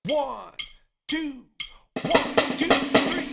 One, two, one, two, three,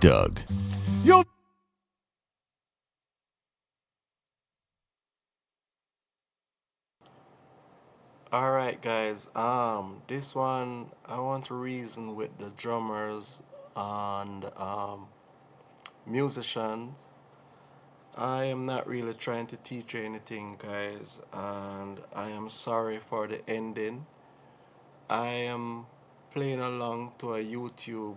Doug. Yo. Alright guys, this one I want to reason with the drummers and musicians. I am not really trying to teach you anything guys, and I am sorry for the ending. I am playing along to a YouTube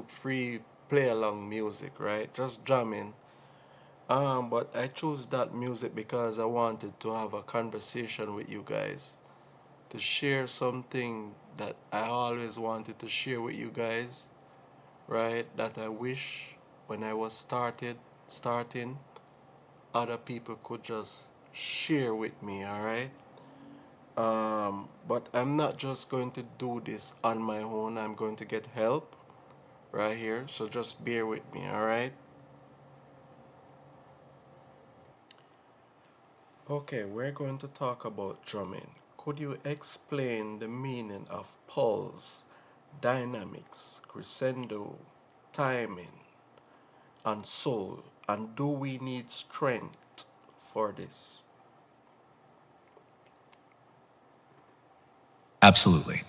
free play along music, right? Just jamming. But I chose that music because I wanted to have a conversation with you guys, to share something that I always wanted to share with you guys, right? That I wish when I was starting, other people could just share with me, alright? But I'm not just going to do this on my own. I'm going to get help right here. So just bear with me, alright? Okay, we're going to talk about drumming. could you explain the meaning of pulse, dynamics, crescendo, timing, and soul? And do we need strength for this? Absolutely.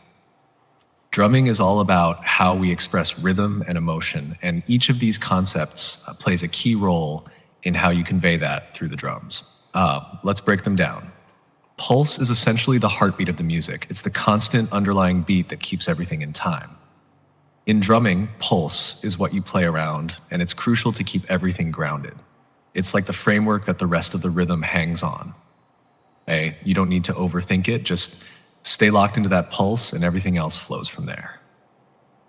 Drumming is all about how we express rhythm and emotion, and each of these concepts plays a key role in how you convey that through the drums. Let's break them down. Pulse is essentially the heartbeat of the music. It's the constant underlying beat that keeps everything in time. In drumming, pulse is what you play around, and it's crucial to keep everything grounded. It's like the framework that the rest of the rhythm hangs on. Hey, you don't need to overthink it, just stay locked into that pulse and everything else flows from there.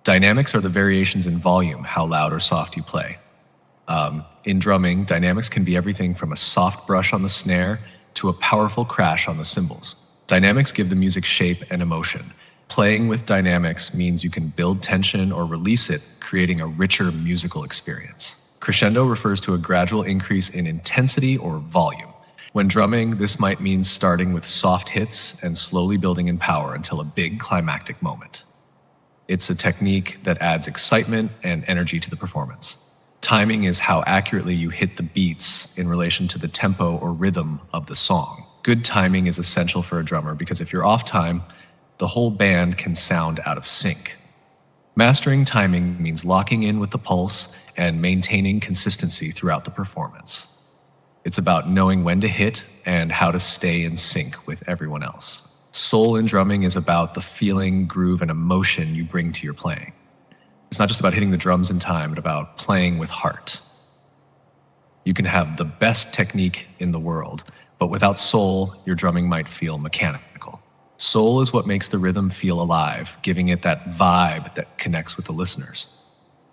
Dynamics are the variations in volume, how loud or soft you play. In drumming, dynamics can be everything from a soft brush on the snare to a powerful crash on the cymbals. Dynamics give the music shape and emotion. Playing with dynamics means you can build tension or release it, creating a richer musical experience. Crescendo refers to a gradual increase in intensity or volume. When drumming, this might mean starting with soft hits and slowly building in power until a big climactic moment. It's a technique that adds excitement and energy to the performance. Timing is how accurately you hit the beats in relation to the tempo or rhythm of the song. Good timing is essential for a drummer because if you're off time, the whole band can sound out of sync. Mastering timing means locking in with the pulse and maintaining consistency throughout the performance. It's about knowing when to hit and how to stay in sync with everyone else. Soul in drumming is about the feeling, groove, and emotion you bring to your playing. It's not just about hitting the drums in time, but about playing with heart. You can have the best technique in the world, but without soul, your drumming might feel mechanical. Soul is what makes the rhythm feel alive, giving it that vibe that connects with the listeners.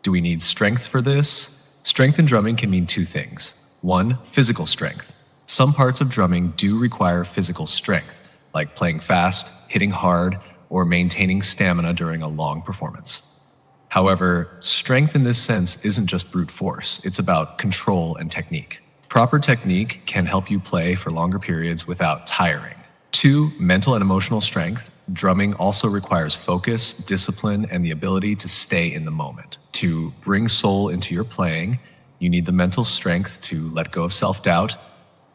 Do we need strength for this? Strength in drumming can mean two things. One, physical strength. Some parts of drumming do require physical strength, like playing fast, hitting hard, or maintaining stamina during a long performance. However, strength in this sense isn't just brute force, it's about control and technique. Proper technique can help you play for longer periods without tiring. Two, mental and emotional strength. Drumming also requires focus, discipline, and the ability to stay in the moment. To bring soul into your playing, you need the mental strength to let go of self-doubt,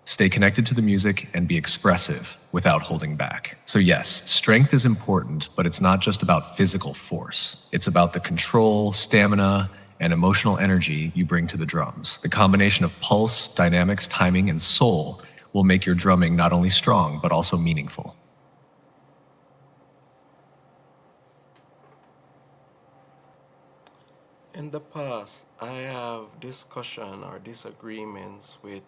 stay connected to the music, and be expressive without holding back. So yes, strength is important, but it's not just about physical force. It's about the control, stamina, and emotional energy you bring to the drums. The combination of pulse, dynamics, timing, and soul will make your drumming not only strong, but also meaningful. In the past, I have discussion or disagreements with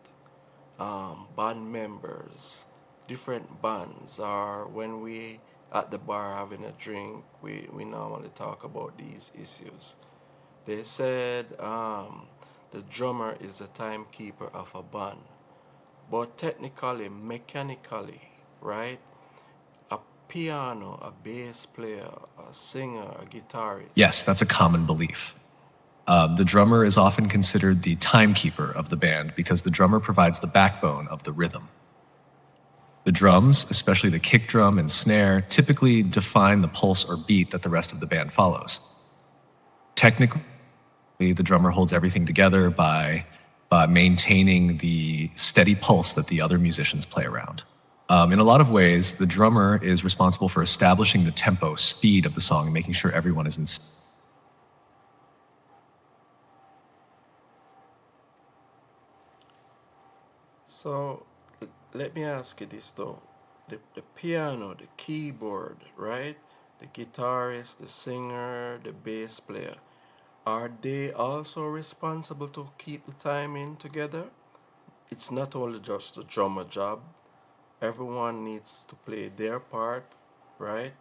band members, different bands, or when we at the bar having a drink, we normally talk about these issues. They said the drummer is the timekeeper of a band, but technically, mechanically, right? A piano, a bass player, a singer, a guitarist. Yes, that's a common belief. The drummer is often considered the timekeeper of the band because the drummer provides the backbone of the rhythm. The drums, especially the kick drum and snare, typically define the pulse or beat that the rest of the band follows. Technically, the drummer holds everything together by maintaining the steady pulse that the other musicians play around. In a lot of ways, the drummer is responsible for establishing the tempo, speed of the song, and making sure everyone is in sync. So let me ask you this though. The piano, the keyboard, right? The guitarist, the singer, the bass player, are they also responsible to keep the timing together? It's not only just the drummer job. Everyone needs to play their part, right?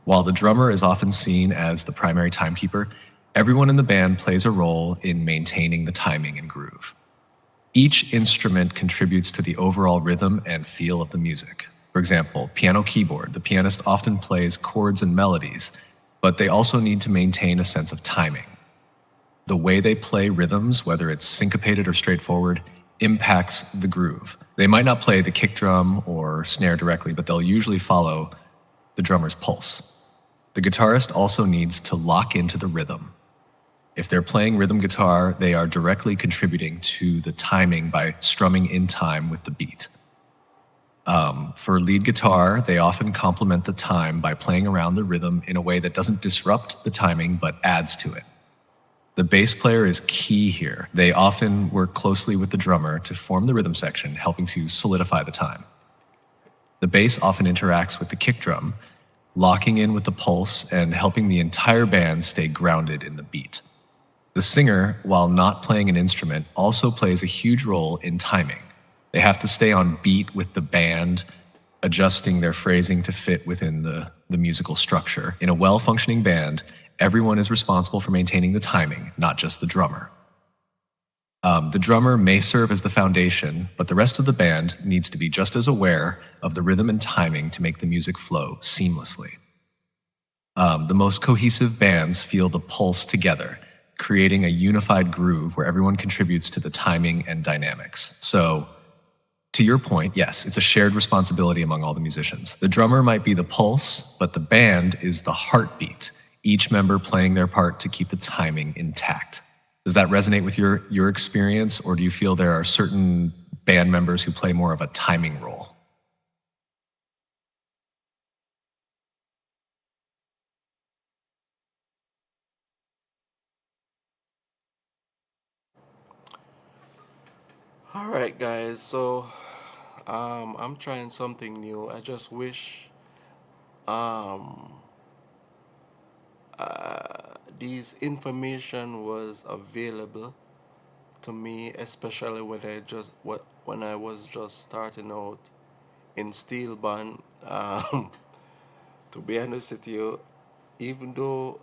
While the drummer is often seen as the primary timekeeper, everyone in the band plays a role in maintaining the timing and groove. Each instrument contributes to the overall rhythm and feel of the music. For example, piano keyboard, the pianist often plays chords and melodies, but they also need to maintain a sense of timing. The way they play rhythms, whether it's syncopated or straightforward, impacts the groove. They might not play the kick drum or snare directly, but they'll usually follow the drummer's pulse. The guitarist also needs to lock into the rhythm. If they're playing rhythm guitar, they are directly contributing to the timing by strumming in time with the beat. For lead guitar, they often complement the time by playing around the rhythm in a way that doesn't disrupt the timing but adds to it. The bass player is key here. They often work closely with the drummer to form the rhythm section, helping to solidify the time. The bass often interacts with the kick drum, locking in with the pulse and helping the entire band stay grounded in the beat. The singer, while not playing an instrument, also plays a huge role in timing. They have to stay on beat with the band, adjusting their phrasing to fit within the musical structure. In a well-functioning band, everyone is responsible for maintaining the timing, not just the drummer. The drummer may serve as the foundation, but the rest of the band needs to be just as aware of the rhythm and timing to make the music flow seamlessly. The most cohesive bands feel the pulse together, creating a unified groove where everyone contributes to the timing and dynamics. So, to your point, yes, it's a shared responsibility among all the musicians. The drummer might be the pulse, but the band is the heartbeat, each member playing their part to keep the timing intact. Does that resonate with your experience, or do you feel there are certain band members who play more of a timing role? All right, guys. So I'm trying something new. I just wish um, these information was available to me, especially when I was just starting out in steel band. To be honest with you, even though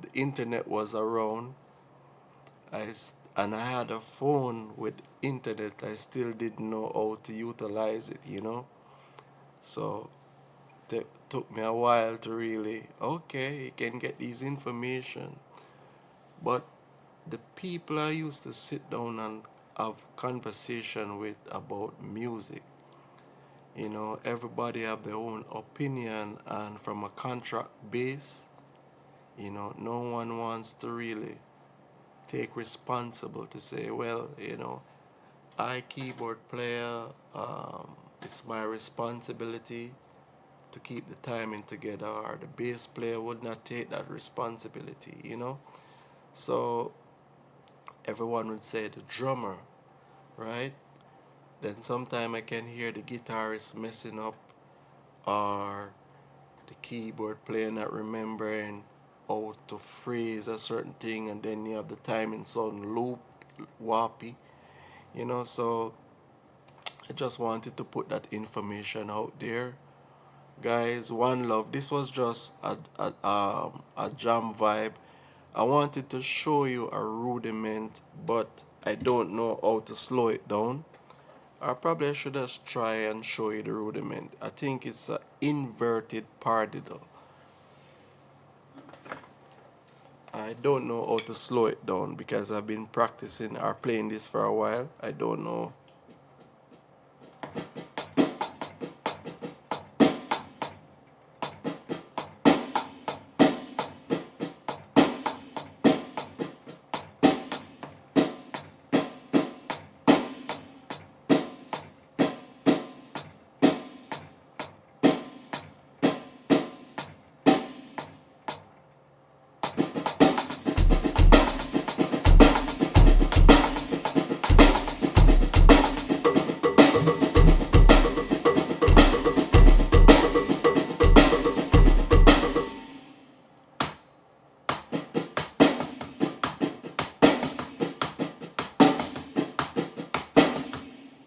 the internet was around, and I had a phone with internet, I still didn't know how to utilize it. So it took me a while to really, okay, you can get these information. But the people I used to sit down and have conversation with about music, everybody have their own opinion, and from a contract base, no one wants to really take responsible to say, well, I keyboard player, it's my responsibility to keep the timing together, or the bass player would not take that responsibility. So everyone would say the drummer, right? Then sometime I can hear the guitarist messing up, or the keyboard player not remembering how to phrase a certain thing, and then you have the timing sound loop, warpy, so I just wanted to put that information out there. Guys, one love. This was just a jam vibe. I wanted to show you a rudiment, but I don't know how to slow it down. Or probably I should just try and show you the rudiment. I think it's an inverted paradiddle. I don't know how to slow it down because I've been practicing or playing this for a while. I don't know.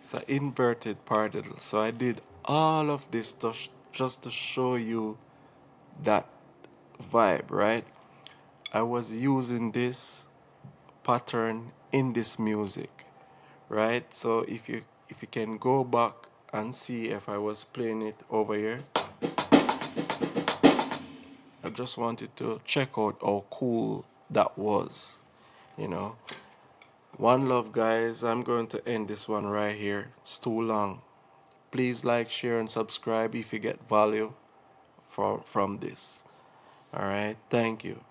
It's an inverted paradiddle. So I did all of this just to show you that vibe, right? I was using this pattern in this music, right? So if you can go back and see if I was playing it over here, I just wanted to check out how cool that was, you know. One love, guys. I'm going to end this one right here. It's too long. Please like, share, and subscribe if you get value from this. All right. Thank you.